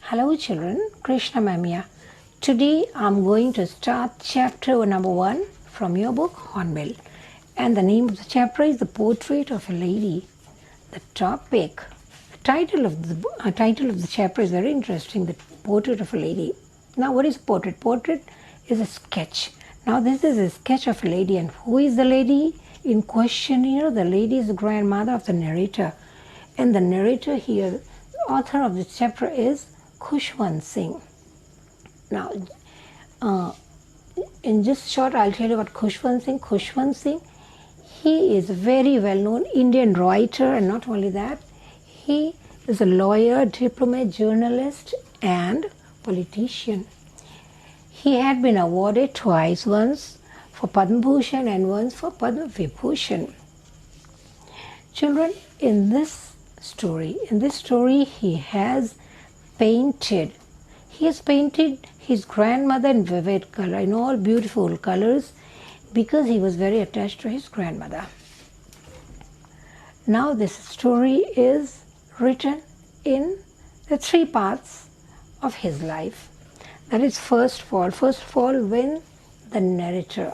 Hello children, Krishna Mamia. Today I'm going to start chapter number 1 from your book Hornbill. And the name of the chapter is The Portrait of a Lady. The topic, the title of the chapter is very interesting, The Portrait of a Lady. Now what is portrait? Portrait is a sketch. Now this is a sketch of a lady, and who is the lady in question here? The lady is the grandmother of the narrator. And the narrator here, the author of this chapter is Khushwant Singh. Now, in just short, I'll tell you about Khushwant Singh. Khushwant Singh, he is a very well-known Indian writer, and not only that, he is a lawyer, diplomat, journalist, and politician. He had been awarded twice, once for Padma Bhushan and once for Padma Vibhushan. Children, in this story, he has painted his grandmother in vivid color, in all beautiful colors, because he was very attached to his grandmother. Now this story is written in the 3 parts of his life. That is, first of all, when the narrator,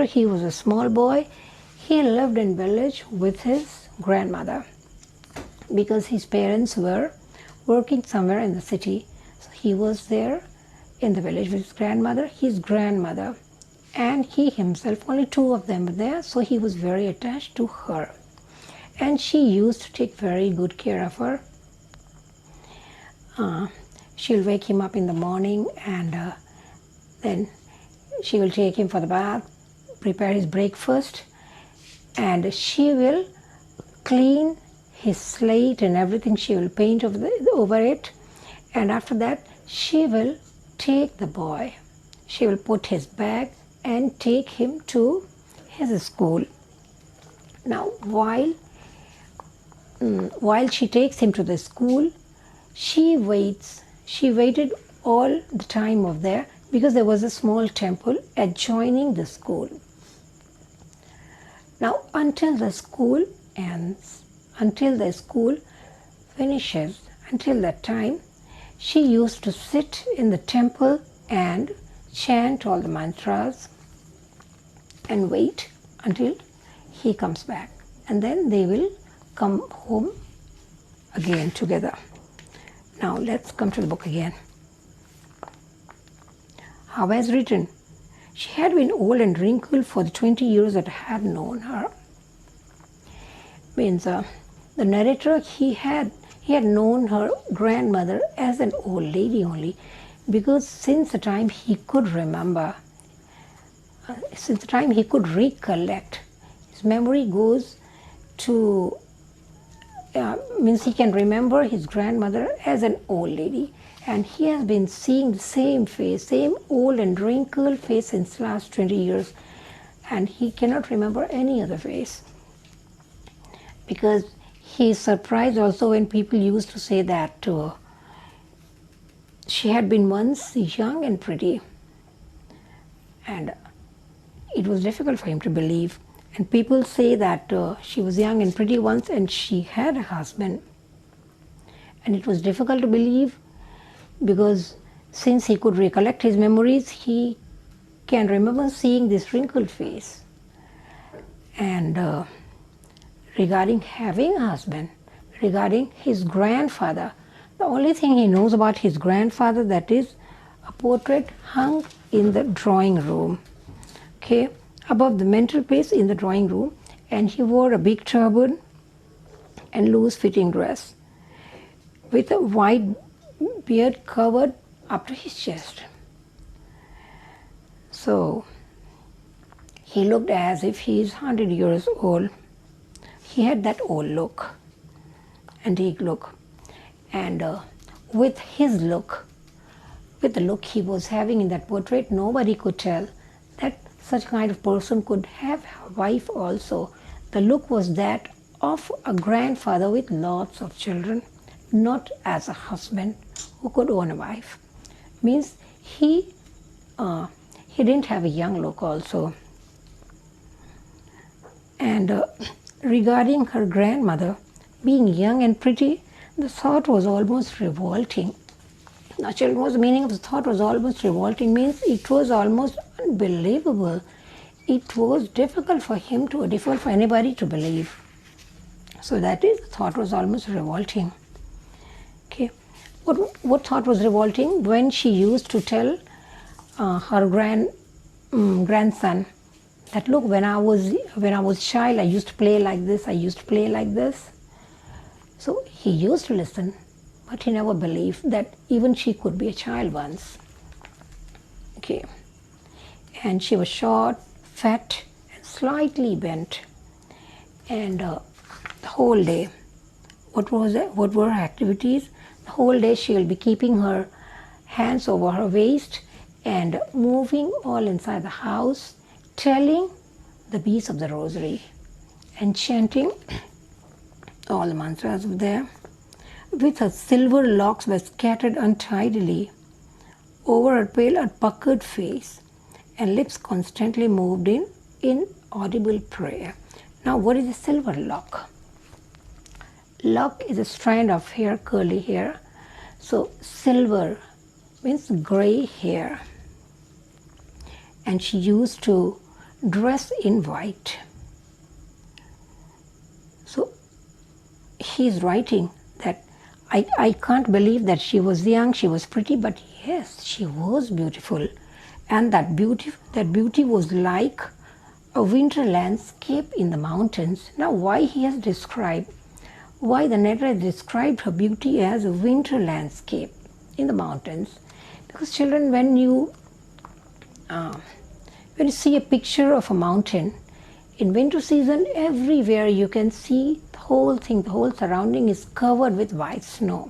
he was a small boy, he lived in village with his grandmother because his parents were working somewhere in the city. So he was there in the village with his grandmother, and he himself, only 2 of them were there, so he was very attached to her. And she used to take very good care of her. She'll wake him up in the morning, and then she will take him for the bath, prepare his breakfast, and she will clean his slate and everything. She will paint over it, and after that she will take the boy. She will put his bag and take him to his school. Now while she takes him to the school, she waited all the time of there, because there was a small temple adjoining the school. Now until the school ends, until the school finishes, until that time, she used to sit in the temple and chant all the mantras and wait until he comes back, and then they will come home again together. Now let's come to the book again. How was written? She had been old and wrinkled for the 20 years that had known her. Means the narrator, he had known her grandmother as an old lady only, because since the time he could remember, since the time he could recollect, his memory goes to, means he can remember his grandmother as an old lady, and he has been seeing the same face, same old and wrinkled face since last 20 years, and he cannot remember any other face. Because he is surprised also when people used to say that she had been once young and pretty, and it was difficult for him to believe. And people say that she was young and pretty once and she had a husband, and it was difficult to believe, because since he could recollect his memories, he can remember seeing this wrinkled face. And regarding having a husband, regarding his grandfather, the only thing he knows about his grandfather, that is a portrait hung in the drawing room, okay, above the mantelpiece in the drawing room, and he wore a big turban and loose fitting dress with a white beard covered up to his chest. So he looked as if he is 100 years old. He had that old look, antique look, and with his look, with the look he was having in that portrait, nobody could tell that such kind of person could have a wife also. The look was that of a grandfather with lots of children, not as a husband who could own a wife. Means he didn't have a young look also. And regarding her grandmother being young and pretty, The thought was almost revolting. Now, children, what's the meaning of the thought was almost revolting means it was almost unbelievable. It was difficult for anybody to believe. So that is, the thought was almost revolting. Okay, what thought was revolting? When she used to tell her grandson that, look, when I was a child, I used to play like this. I used to play like this. So he used to listen, but he never believed that even she could be a child once. Okay, and she was short, fat, and slightly bent, and the whole day, what were her activities? The whole day she will be keeping her hands over her waist and moving all inside the house, telling the beads of the rosary and chanting all the mantras there. With her silver locks were scattered untidily over her pale and puckered face, and lips constantly moved in inaudible prayer. Now, what is a silver lock? Lock is a strand of hair, curly hair. So silver means gray hair. And she used to dress in white. So he's writing that I can't believe that she was young, she was pretty, but yes, she was beautiful. And that beauty was like a winter landscape in the mountains. Now, why the narrator described her beauty as a winter landscape in the mountains? Because children, when you see a picture of a mountain in winter season, everywhere you can see the whole surrounding is covered with white snow.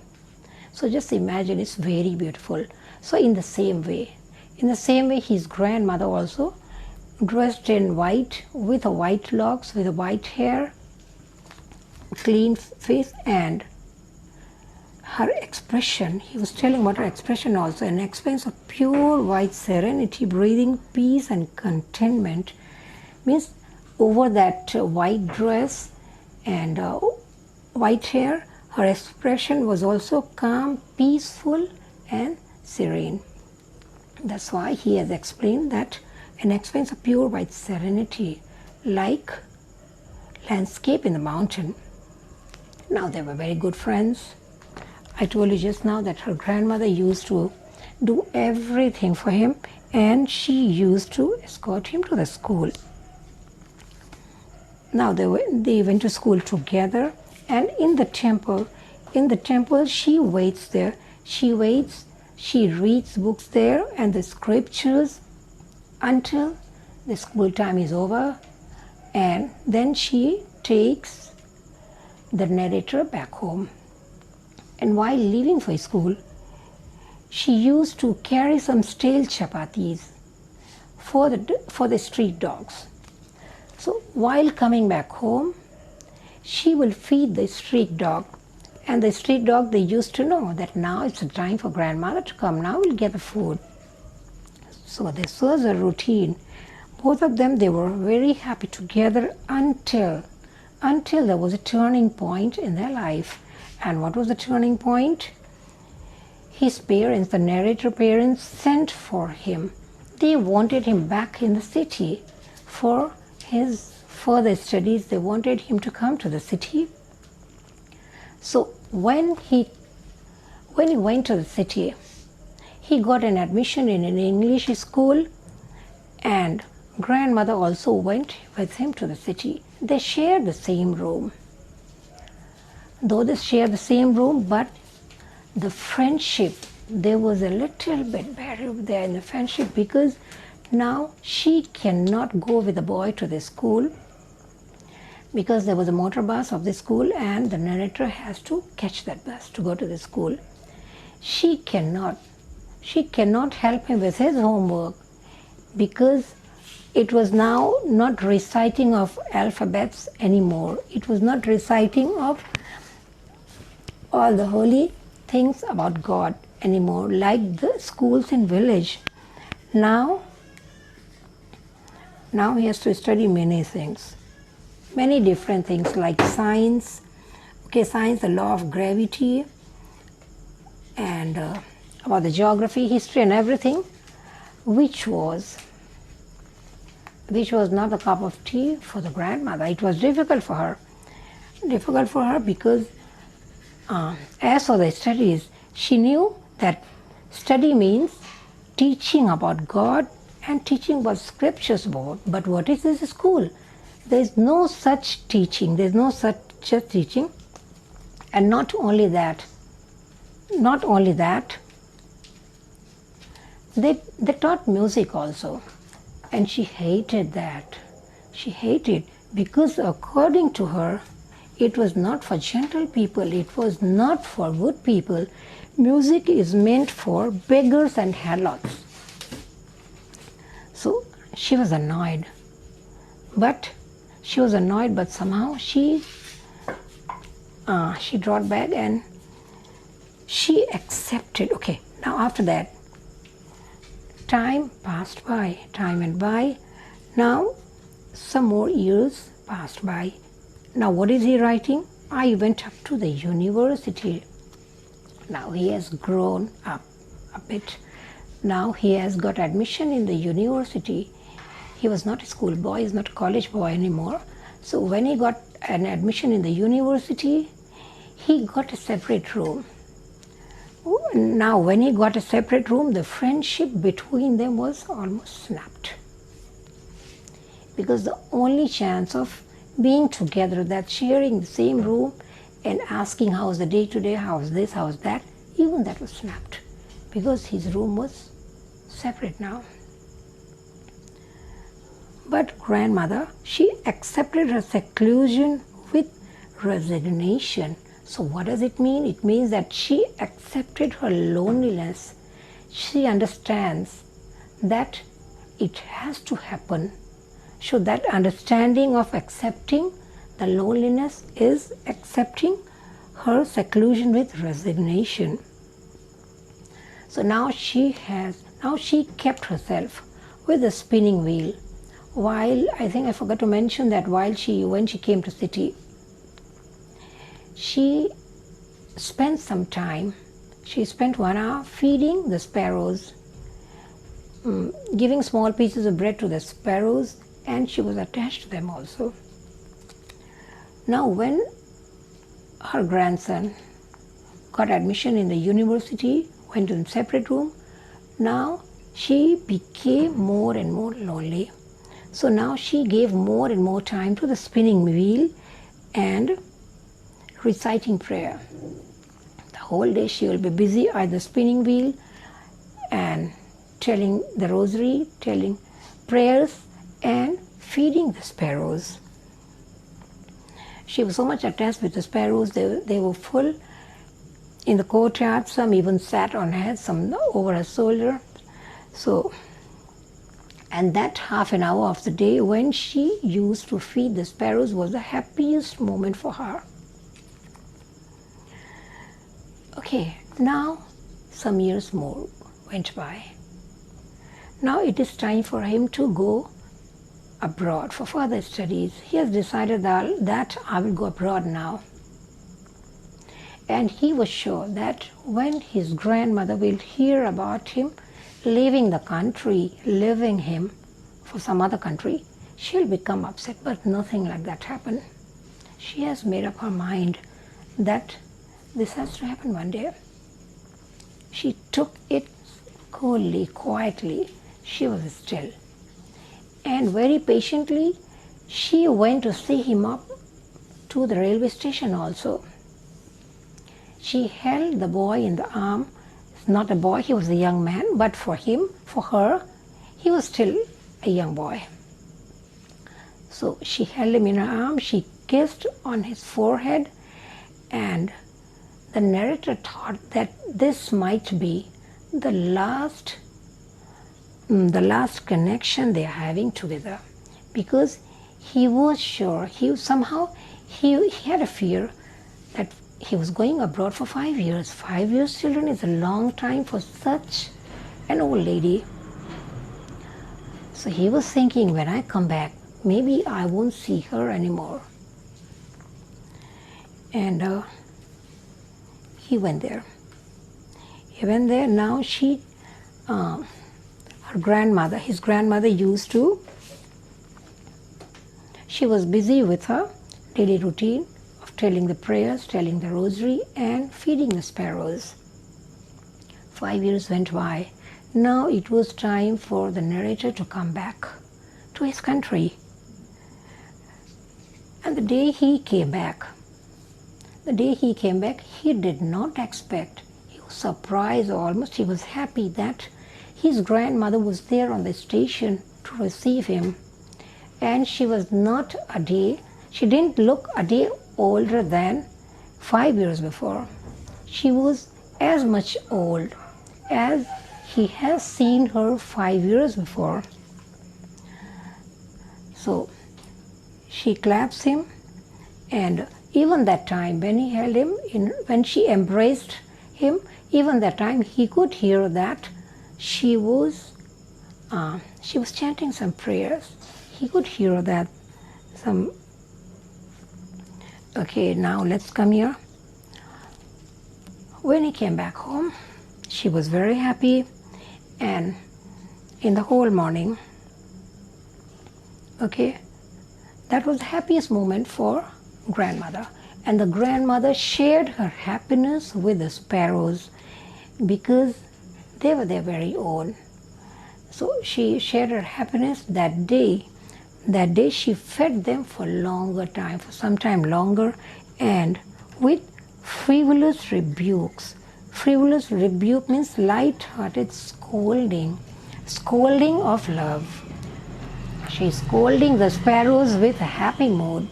So just imagine, it's very beautiful. So in the same way, his grandmother also dressed in white, with a white locks, with a white hair, clean face, and her expression, he was telling about her expression also, an expression of pure white serenity, breathing peace and contentment. Means over that white dress and white hair, her expression was also calm, peaceful, and serene. That's why he has explained that an expression of pure white serenity, like landscape in the mountain. Now, they were very good friends. I told you just now that her grandmother used to do everything for him, and she used to escort him to the school. Now, they went to school together, and in the temple, she waits there. She reads books there and the scriptures until the school time is over, and then she takes the narrator back home. And while leaving for school, she used to carry some stale chapatis for the street dogs. So while coming back home, she will feed the street dog, and the street dog, they used to know that now it's the time for grandmother to come. Now we'll get the food. So this was a routine. Both of them, they were very happy together until there was a turning point in their life. And what was the turning point? His parents, the narrator parents, sent for him. They wanted him back in the city for his further studies. They wanted him to come to the city. So when he went to the city, he got an admission in an English school, and grandmother also went with him to the city. They shared the same room. Though they shared the same room, but the friendship, there was a little bit barrier there in the friendship, because now she cannot go with the boy to the school because there was a motor bus of the school, and the narrator has to catch that bus to go to the school. She cannot help him with his homework because it was now not reciting of alphabets anymore. It was not reciting of all the holy things about God anymore, like the schools in village. Now he has to study many things, many different things like science, Okay, science, the law of gravity, and about the geography, history, and everything, which was not the cup of tea for the grandmother. It was difficult for her. Because as for the studies, she knew that study means teaching about God and teaching about scriptures both. But what is this school? There is no such teaching. There is no such teaching. And not only that, they taught music also. And she hated that. She hated because according to her, it was not for gentle people. It was not for good people. Music is meant for beggars and harlots. So she was annoyed. But somehow she drawed back and she accepted. Okay, now after that, time passed by. Time went by. Now some more years passed by. Now what is he writing? I went up to the university. Now he has grown up a bit. Now he has got admission in the university. He was not a school boy, he's not a college boy anymore. So when he got an admission in the university, he got a separate room. Now when he got a separate room, the friendship between them was almost snapped. Because the only chance of being together, that sharing the same room and asking how's the day today, how's this, how's that, even that was snapped. Because his room was separate now. But grandmother, she accepted her seclusion with resignation. So what does it mean? It means that she accepted her loneliness. She understands that it has to happen. So that understanding of accepting the loneliness is accepting her seclusion with resignation. So now she kept herself with the spinning wheel. While, I think I forgot to mention that when she came to city, she spent some time. She spent 1 hour feeding the sparrows, giving small pieces of bread to the sparrows, and she was attached to them also. Now when her grandson got admission in the university, went to a separate room, now she became more and more lonely. So now she gave more and more time to the spinning wheel and reciting prayer. The whole day she will be busy at the spinning wheel and telling the rosary, telling prayers and feeding the sparrows. She was so much attached with the sparrows, they were full in the courtyard. Some even sat on her head, some over her shoulder. So, and that half an hour of the day when she used to feed the sparrows was the happiest moment for her. Okay, now some years more went by. Now it is time for him to go abroad for further studies. He has decided that I will go abroad now. And he was sure that when his grandmother will hear about him leaving the country, leaving him for some other country, she'll become upset. But nothing like that happened. She has made up her mind that this has to happen one day. She took it coolly, quietly. She was still. And very patiently, she went to see him up to the railway station also. She held the boy in the arm. Not a boy, he was a young man, but for her, he was still a young boy. So she held him in her arm, she kissed on his forehead, and the narrator thought that this might be the last connection they are having together, because he was sure, he had a fear that he was going abroad for 5 years. 5 years, children, is a long time for such an old lady. So he was thinking, when I come back, maybe I won't see her anymore. And he went there. He went there. Now his grandmother she was busy with her daily routine of telling the prayers, telling the rosary, and feeding the sparrows. 5 years went by. Now it was time for the narrator to come back to his country. And the day he came back, he did not expect. He was surprised, almost he was happy that his grandmother was there on the station to receive him. And she didn't look a day older than 5 years before. She was as much old as he has seen her 5 years before. So she claps him, and even that time when he held him, when she embraced him, even that time he could hear that she was chanting some prayers. He could hear that some. Okay, now let's come here. When he came back home, she was very happy, and in the whole morning, okay, that was the happiest moment for grandmother. And the grandmother shared her happiness with the sparrows because they were their very own. So she shared her happiness that day. That day she fed them for longer time, for some time longer, and with frivolous rebukes. Frivolous rebuke means light-hearted scolding of love. She's scolding the sparrows with a happy mood.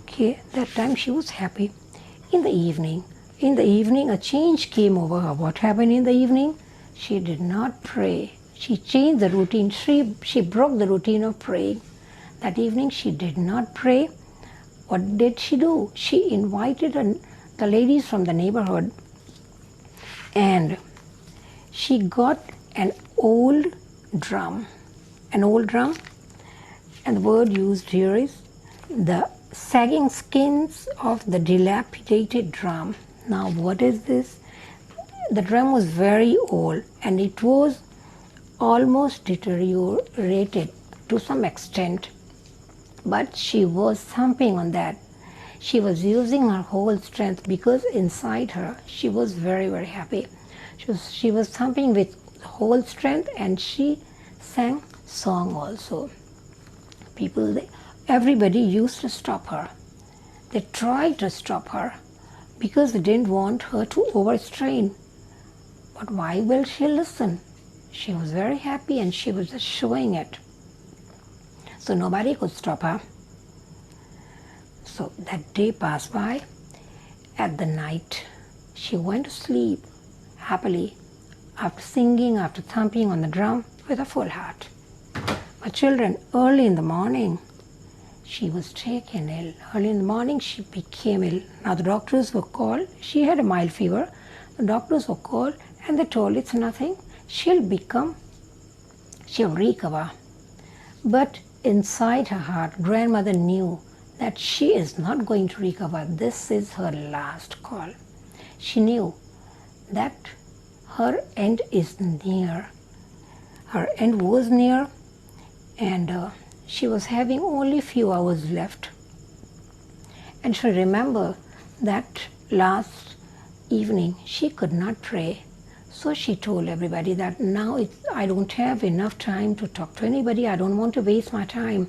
Okay, that time she was happy. In the evening, a change came over her. What happened in the evening? She did not pray. She changed the routine. She broke the routine of praying. That evening she did not pray. What did she do? She invited the ladies from the neighborhood, and she got an old drum. And the word used here is the sagging skins of the dilapidated drum. Now what is this? The drum was very old and it was almost deteriorated to some extent. But she was thumping on that. She was using her whole strength because inside her she was very, very happy. She was thumping with whole strength, and she sang song also. Everybody used to stop her. They tried to stop her because they didn't want her to overstrain. But why will she listen? She was very happy and she was just showing it. So nobody could stop her. So that day passed by. At the night, she went to sleep happily after singing, after thumping on the drum with a full heart. My children, early in the morning, she was taken ill. Early in the morning, she became ill. Now the doctors were called. She had a mild fever. The doctors were called and they told it's nothing. She'll recover. But inside her heart, grandmother knew that she is not going to recover. This is her last call. She knew that her end is near. Her end was near, and she was having only few hours left. And she remembered that last evening she could not pray. So she told everybody that now I don't have enough time to talk to anybody. I don't want to waste my time.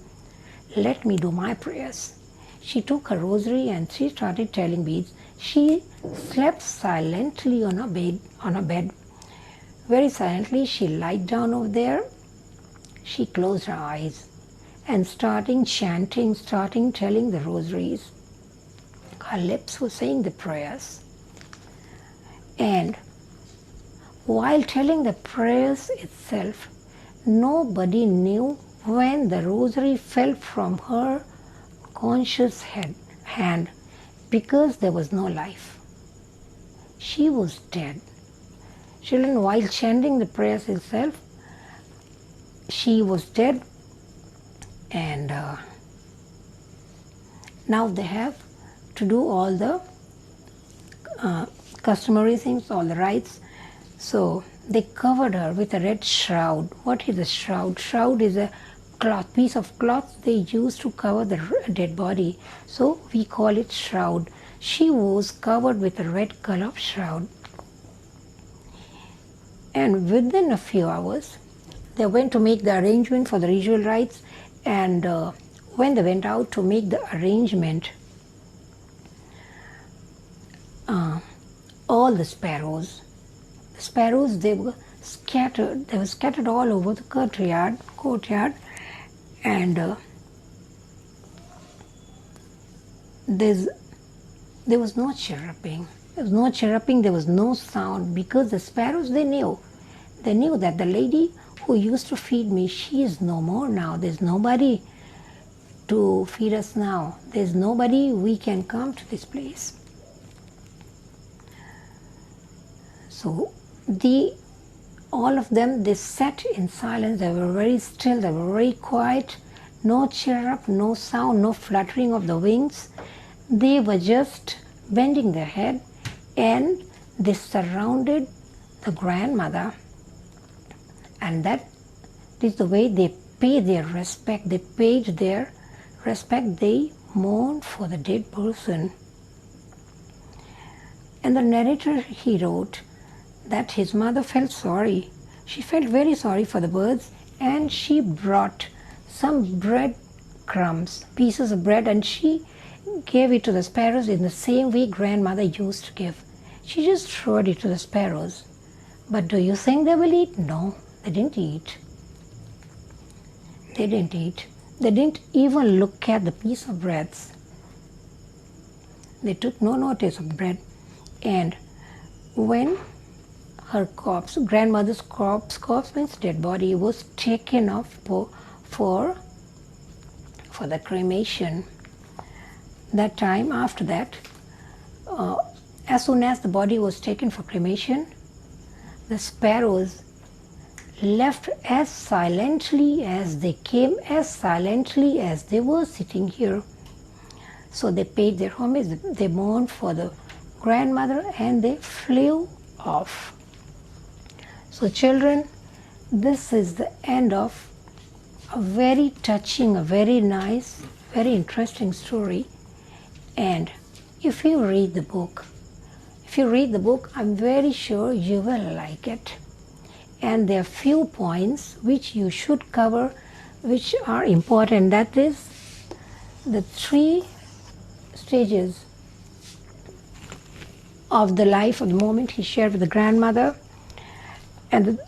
Let me do my prayers. She took her rosary and she started telling beads. She slept silently on her bed. Very silently, she lied down over there. She closed her eyes and starting chanting, starting telling the rosaries. Her lips were saying the prayers. And while telling the prayers itself, nobody knew when the rosary fell from her conscious hand because there was no life. She was dead. Children, while chanting the prayers itself, she was dead, and now they have to do all the customary things, all the rites. So they covered her with a red shroud. What is a shroud? Shroud is a cloth, piece of cloth they used to cover the dead body. So we call it shroud. She was covered with a red color shroud. And within a few hours, they went to make the arrangement for the ritual rites. And when they went out to make the arrangement, all the sparrows, they were scattered. They were scattered all over the courtyard, and there was no chirruping. There was no chirruping. There was no sound, because the sparrows, they knew that the lady who used to feed me, she is no more now. There's nobody to feed us now. There's nobody we can come to this place. So all of them, they sat in silence. They were very still. They were very quiet. No chirrup, no sound, no fluttering of the wings. They were just bending their head, and they surrounded the grandmother. And that is the way they pay their respect. They paid their respect. They mourned for the dead person. And the narrator, he wrote that his mother felt sorry. She felt very sorry for the birds, and she brought some bread crumbs, pieces of bread, and she gave it to the sparrows in the same way grandmother used to give. She just threw it to the sparrows. But do you think they will eat? No, they didn't eat. They didn't eat. They didn't even look at the piece of bread. They took no notice of bread. And when her corpse, grandmother's corpse means dead body, was taken off for the cremation. That time, after that, as soon as the body was taken for cremation, the sparrows left as silently as they came, as silently as they were sitting here. So they paid their homage, they mourned for the grandmother, and they flew off. So children, this is the end of a very touching, a very nice, very interesting story. And if you read the book, I'm very sure you will like it. And there are few points which you should cover, which are important. That is the 3 stages of the life of the moment he shared with the grandmother, and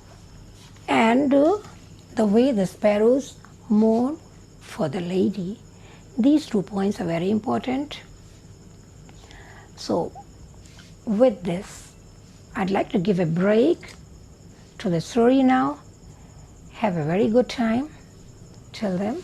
the way the sparrows mourn for the lady. These 2 points are very important. So with this, I'd like to give a break to the story now. Have a very good time. Till then,